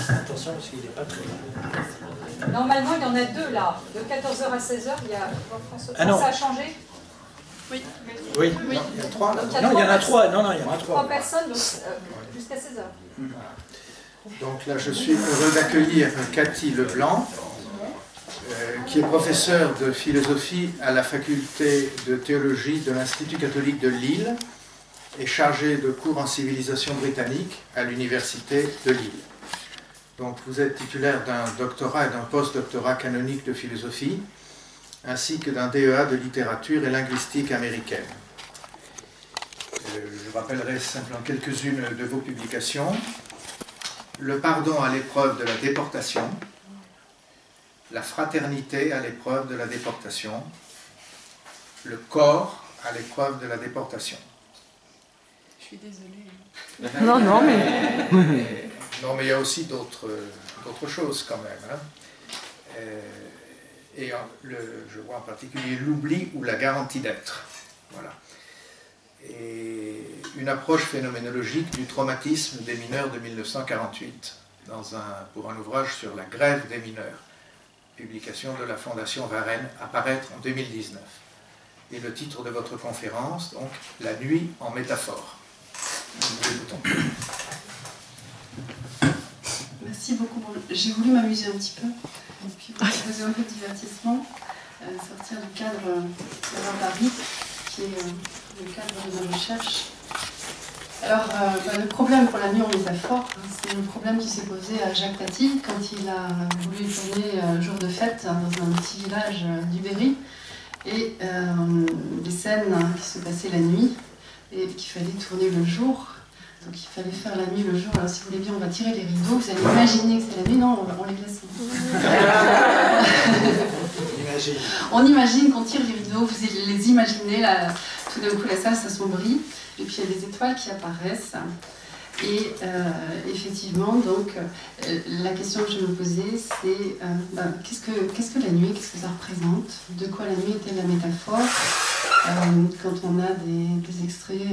Attention, parce qu'il n'est pas très mal. Normalement, il y en a deux là. De 14 h à 16 h, il y a Jean-François. Ah non. Ça a changé? Oui. Oui, non, il y a trois. Donc, Non, il y en a trois. Non, non, il y en a trois trois. personnes jusqu'à 16 h. Donc là, je suis heureux d'accueillir Cathy Leblanc, qui est professeure de philosophie à la faculté de théologie de l'Institut catholique de Lille et chargée de cours en civilisation britannique à l'université de Lille. Donc vous êtes titulaire d'un doctorat et d'un post-doctorat canonique de philosophie, ainsi que d'un DEA de littérature et linguistique américaine. Je rappellerai simplement quelques-unes de vos publications. Le pardon à l'épreuve de la déportation, la fraternité à l'épreuve de la déportation, le corps à l'épreuve de la déportation. Je suis désolée. Non, non, mais... Non, mais il y a aussi d'autres choses quand même. Hein. Je vois en particulier l'oubli ou la garantie d'être. Voilà. Et une approche phénoménologique du traumatisme des mineurs de 1948, pour un ouvrage sur la grève des mineurs, publication de la Fondation Varenne, à paraître en 2019. Et le titre de votre conférence, donc, La nuit en métaphore. Nous écoutons. Merci beaucoup. J'ai voulu m'amuser un petit peu, et puis vous proposer un peu de divertissement, sortir du cadre de Paris, qui est le cadre de ma recherche. Alors, le problème pour la nuit en métaphore, c'est le problème qui s'est posé à Jacques Tati quand il a voulu tourner Jour de fête dans un petit village du Berry, et des scènes qui se passaient la nuit et qu'il fallait tourner le jour. Donc il fallait faire la nuit le jour. Alors si vous voulez bien, on va tirer les rideaux. Vous allez imaginer que c'est la nuit. Non, on les laisse. On imagine qu'on tire les rideaux. Vous les imaginez. Là, tout d'un coup, la salle s'assombrit. Et puis il y a des étoiles qui apparaissent. Et effectivement, donc, la question que je me posais, c'est qu'est-ce que la nuit, qu'est-ce que ça représente? De quoi la nuit est-elle la métaphore? Quand on a des extraits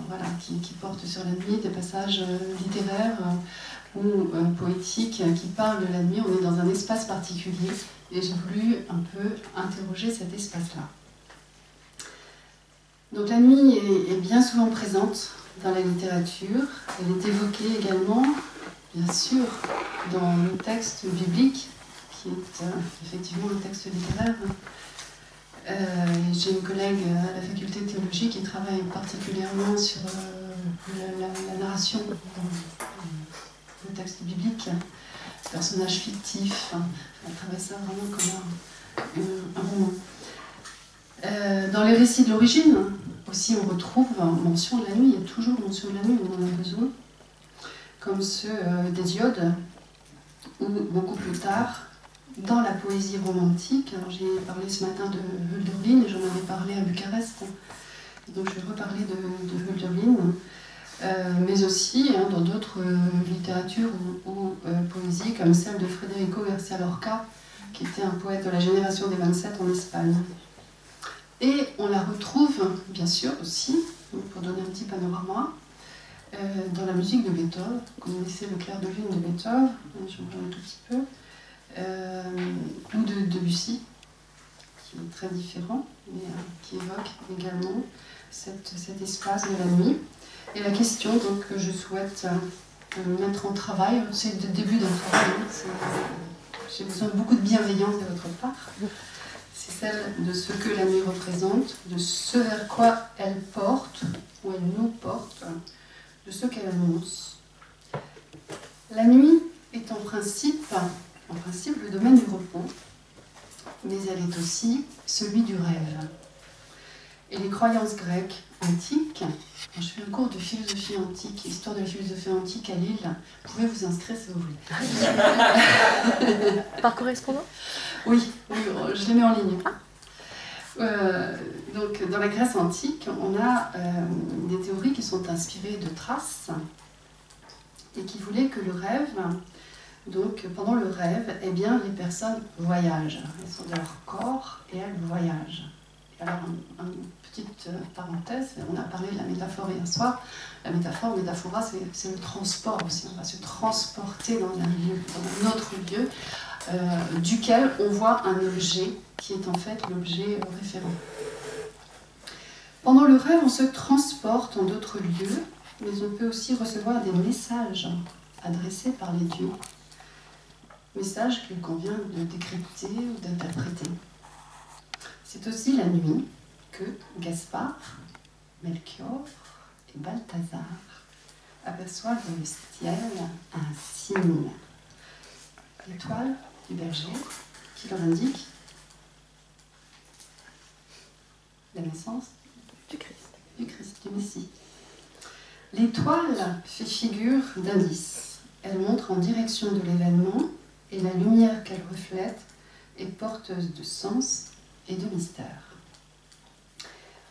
voilà, qui portent sur la nuit, des passages littéraires ou poétiques qui parlent de la nuit, on est dans un espace particulier et j'ai voulu un peu interroger cet espace-là. Donc la nuit est bien souvent présente dans la littérature, elle est évoquée également, bien sûr, dans le texte biblique, qui est effectivement un texte littéraire. J'ai une collègue à la faculté de théologie qui travaille particulièrement sur la narration dans le texte biblique, personnages fictifs. Elle travaille ça vraiment comme un roman. Dans les récits de l'origine, aussi on retrouve mention de la nuit, il y a toujours mention de la nuit, on en a besoin, comme ceux d'Hésiode, ou beaucoup plus tard, dans la poésie romantique. Alors j'ai parlé ce matin de Hölderlin, j'en avais parlé à Bucarest, donc je vais reparler de Hölderlin, mais aussi dans d'autres littératures ou poésies, comme celle de Federico García Lorca, qui était un poète de la génération des 27 en Espagne. Et on la retrouve, bien sûr, aussi, pour donner un petit panorama, dans la musique de Beethoven. Vous connaissez le clair de lune de Beethoven, j'en parle un tout petit peu, ou de Debussy, qui est très différent, mais qui évoque également cet espace de la nuit. Et la question donc, que je souhaite mettre en travail, c'est le début d'un travail, j'ai besoin de beaucoup de bienveillance de votre part. C'est celle de ce que la nuit représente, de ce vers quoi elle porte, ou elle nous porte, de ce qu'elle annonce. La nuit est en principe le domaine du repos, mais elle est aussi celui du rêve. Et les croyances grecques antiques, je fais un cours de philosophie antique, histoire de la philosophie antique à Lille, vous pouvez vous inscrire si vous voulez. Par correspondance? Oui, je les mets en ligne. Donc, dans la Grèce antique, on a des théories qui sont inspirées de Thrace et qui voulaient que le rêve, donc pendant le rêve, eh bien, les personnes voyagent. Elles sont dans leur corps et elles voyagent. Alors, une petite parenthèse, on a parlé de la métaphore hier soir. La métaphore, métaphora, c'est le transport aussi. On va se transporter dans un autre lieu duquel on voit un objet qui est en fait l'objet référent. Pendant le rêve, on se transporte en d'autres lieux, mais on peut aussi recevoir des messages adressés par les dieux. Messages qu'il convient de décrypter ou d'interpréter. C'est aussi la nuit que Gaspard, Melchior et Balthazar aperçoivent dans le ciel un signe. L'étoile du berger qui leur indique la naissance du Christ, du Messie. L'étoile fait figure d'indice. Elle montre en direction de l'événement et la lumière qu'elle reflète est porteuse de sens et de mystère.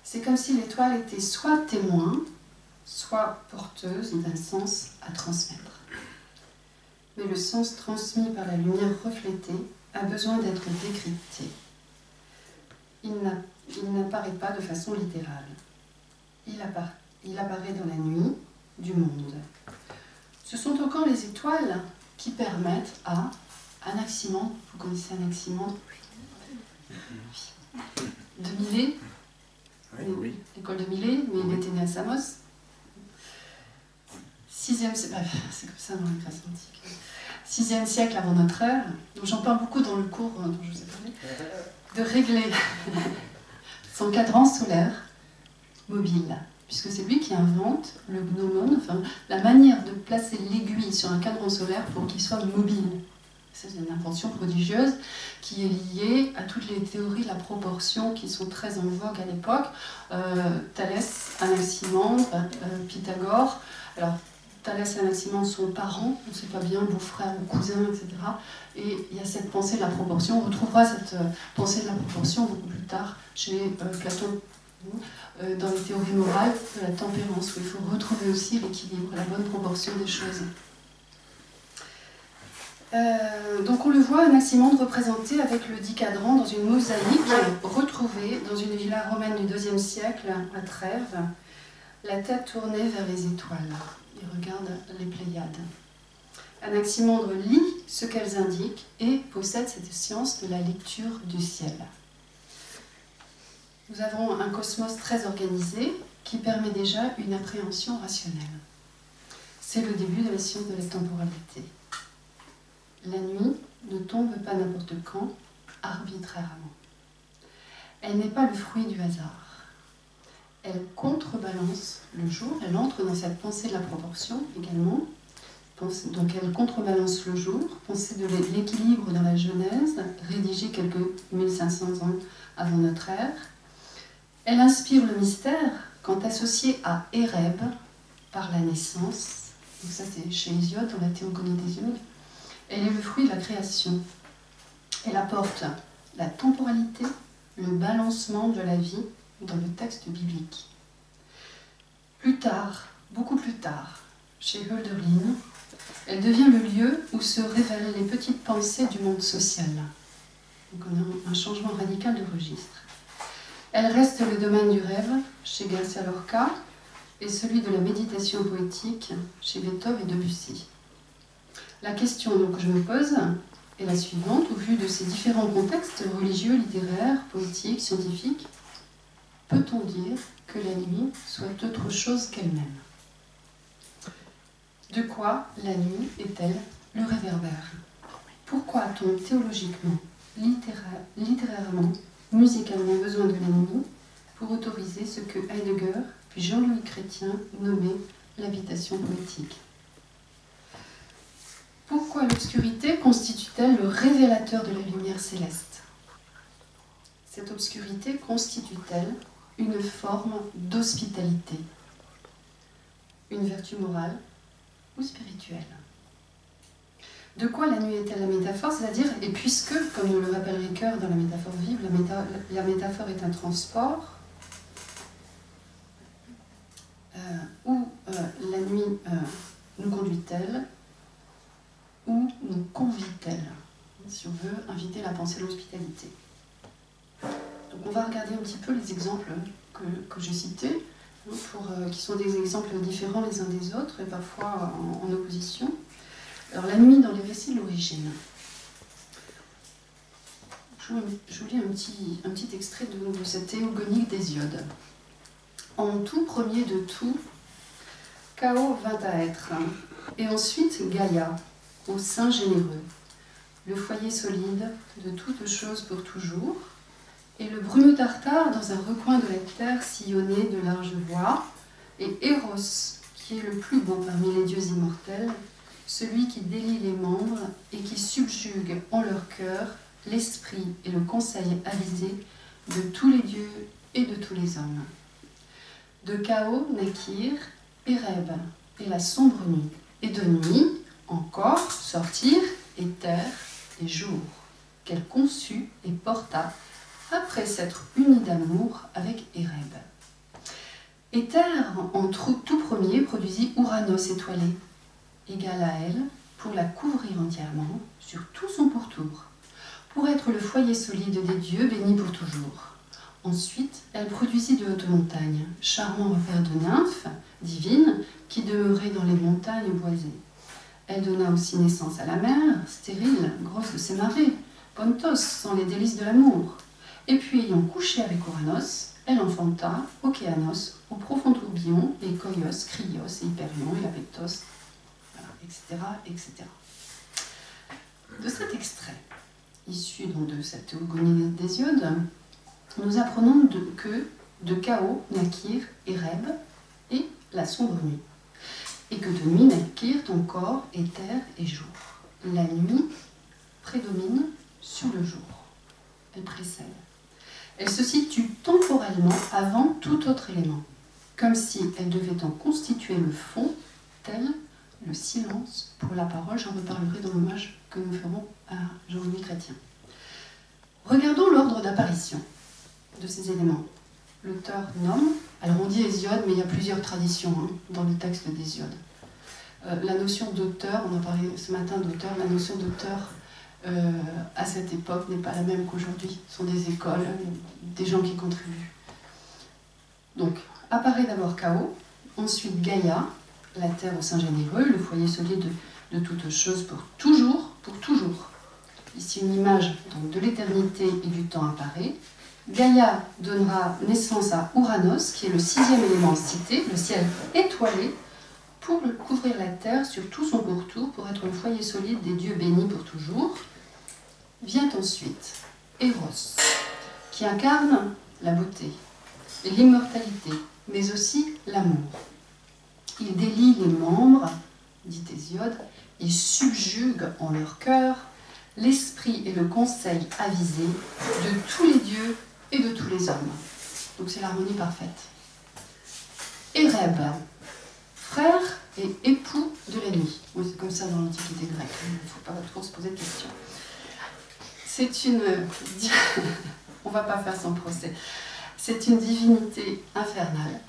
C'est comme si l'étoile était soit témoin, soit porteuse d'un sens à transmettre. Mais le sens transmis par la lumière reflétée a besoin d'être décrypté. Il n'apparaît pas de façon littérale. Il apparaît dans la nuit du monde. Ce sont encore les étoiles qui permettent à Anaximandre, vous connaissez Anaximandre de Milet, Oui. l'école de Milet, mais il était né à Samos. 6e siècle, bref, c'est comme ça dans la Grèce antique. 6e siècle avant notre ère, donc j'en parle beaucoup dans le cours dont je vous ai parlé, de régler son cadran solaire mobile, puisque c'est lui qui invente le gnomon, enfin la manière de placer l'aiguille sur un cadran solaire pour qu'il soit mobile. C'est une invention prodigieuse qui est liée à toutes les théories de la proportion qui sont très en vogue à l'époque. Thalès, Anaximandre, Pythagore. Alors, Thalès et Anaximandre sont parents, on ne sait pas bien, beaux-frères ou cousins, etc. Et il y a cette pensée de la proportion. On retrouvera cette pensée de la proportion beaucoup plus tard chez Platon, dans les théories morales de la tempérance, où il faut retrouver aussi l'équilibre, la bonne proportion des choses. Donc on le voit, Anaximandre représenté avec le dicadran dans une mosaïque retrouvée dans une villa romaine du IIe siècle à Trèves, la tête tournée vers les étoiles. Il regarde les Pléiades. Anaximandre lit ce qu'elles indiquent et possède cette science de la lecture du ciel. Nous avons un cosmos très organisé qui permet déjà une appréhension rationnelle. C'est le début de la science de la temporalité. La nuit ne tombe pas n'importe quand, arbitrairement. Elle n'est pas le fruit du hasard. Elle contrebalance le jour, elle entre dans cette pensée de la proportion également. Donc elle contrebalance le jour, pensée de l'équilibre dans la Genèse, rédigée quelques 1500 ans avant notre ère. Elle inspire le mystère quand associée à Éreb par la naissance. Donc ça c'est chez Hésiode, dans la Théogonie d'Hésiode. Elle est le fruit de la création. Elle apporte la temporalité, le balancement de la vie dans le texte biblique. Plus tard, beaucoup plus tard, chez Hölderlin, elle devient le lieu où se révèlent les petites pensées du monde social. Donc on a un changement radical de registre. Elle reste le domaine du rêve chez Garcia Lorca et celui de la méditation poétique chez Beethoven et Debussy. La question donc, que je me pose est la suivante. Au vu de ces différents contextes religieux, littéraires, poétiques, scientifiques, peut-on dire que la nuit soit autre chose qu'elle-même? De quoi la nuit est-elle le réverbère? Pourquoi a-t-on théologiquement, littérairement, musicalement besoin de la nuit pour autoriser ce que Heidegger puis Jean-Louis Chrétien nommaient l'habitation poétique? Pourquoi l'obscurité constitue-t-elle le révélateur de la lumière céleste? Cette obscurité constitue-t-elle une forme d'hospitalité, une vertu morale ou spirituelle? De quoi la nuit est-elle la métaphore? C'est-à-dire, et puisque, comme nous le rappelle Ricoeur dans la métaphore vive, la métaphore est un transport, où la nuit nous conduit-elle, où nous convie-t-elle, si on veut inviter la pensée de l'hospitalité. Donc on va regarder un petit peu les exemples que j'ai cités, qui sont des exemples différents les uns des autres et parfois en opposition. Alors la nuit dans les récits de l'origine. Je vous lis un petit extrait de cette théogonie d'Hésiode. En tout premier de tout, Chaos vint à être, et ensuite Gaïa, au sein généreux, le foyer solide de toutes choses pour toujours, et le brumeux tartare dans un recoin de la terre sillonné de larges voies, et Eros, qui est le plus beau parmi les dieux immortels, celui qui délie les membres et qui subjugue en leur cœur l'esprit et le conseil avisé de tous les dieux et de tous les hommes. De Chaos naquirent Éreb et la sombre nuit, et de nuit encore sortirent Éther et jour, qu'elle conçut et porta après s'être unie d'amour avec Éreb. Éther, en tout premier, produisit Ouranos étoilé, égal à elle, pour la couvrir entièrement sur tout son pourtour, pour être le foyer solide des dieux bénis pour toujours. Ensuite, elle produisit de hautes montagnes, charmants repères de nymphes divines qui demeuraient dans les montagnes boisées. Elle donna aussi naissance à la mer, stérile, grosse de ses marées, Pontos, sans les délices de l'amour. Et puis, ayant couché avec Ouranos, elle enfanta Océanos, au profond tourbillon, et Koios, Krios et Hyperion, et Apectos, voilà, etc., etc. De cet extrait, issu donc de cette théogonie d'Hésiode, nous apprenons que de Chaos naquirent Éreb et la sombre nuit, et que de nuit naquirent encore Éther et jour. La nuit prédomine sur le jour, elle précède. Elle se situe temporellement avant tout autre élément, comme si elle devait en constituer le fond, tel le silence pour la parole. J'en reparlerai dans l'hommage que nous ferons à Jean-Louis Chrétien. Regardons l'ordre d'apparition de ces éléments. L'auteur nomme, alors on dit Hésiode, mais il y a plusieurs traditions dans le texte d'Hésiode. La notion d'auteur, on a parlé ce matin d'auteur, la notion d'auteur à cette époque n'est pas la même qu'aujourd'hui. Ce sont des écoles, des gens qui contribuent. Donc, apparaît d'abord Chaos, ensuite Gaïa, la terre au sein généreux, le foyer solide de toutes choses pour toujours, pour toujours. Ici, une image donc, de l'éternité et du temps apparaît. Gaïa donnera naissance à Ouranos, qui est le 6e élément cité, le ciel étoilé, pour couvrir la terre sur tout son pourtour, pour être le foyer solide des dieux bénis pour toujours. Vient ensuite Eros, qui incarne la beauté et l'immortalité, mais aussi l'amour. Il délie les membres, dit Hésiode, et subjugue en leur cœur l'esprit et le conseil avisé de tous les dieux et de tous les hommes. Donc c'est l'harmonie parfaite. Éreb, frère et époux de la nuit. Oui, c'est comme ça dans l'Antiquité grecque, il ne faut pas trop se poser de questions. C'est une... On ne va pas faire son procès. C'est une divinité infernale,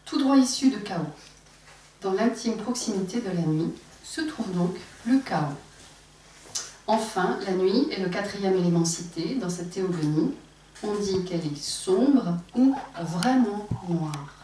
tout droit issue de Chaos. Dans l'intime proximité de la nuit se trouve donc le Chaos. Enfin, la nuit est le 4e élément cité dans cette théogonie. On dit qu'elle est sombre ou vraiment noire.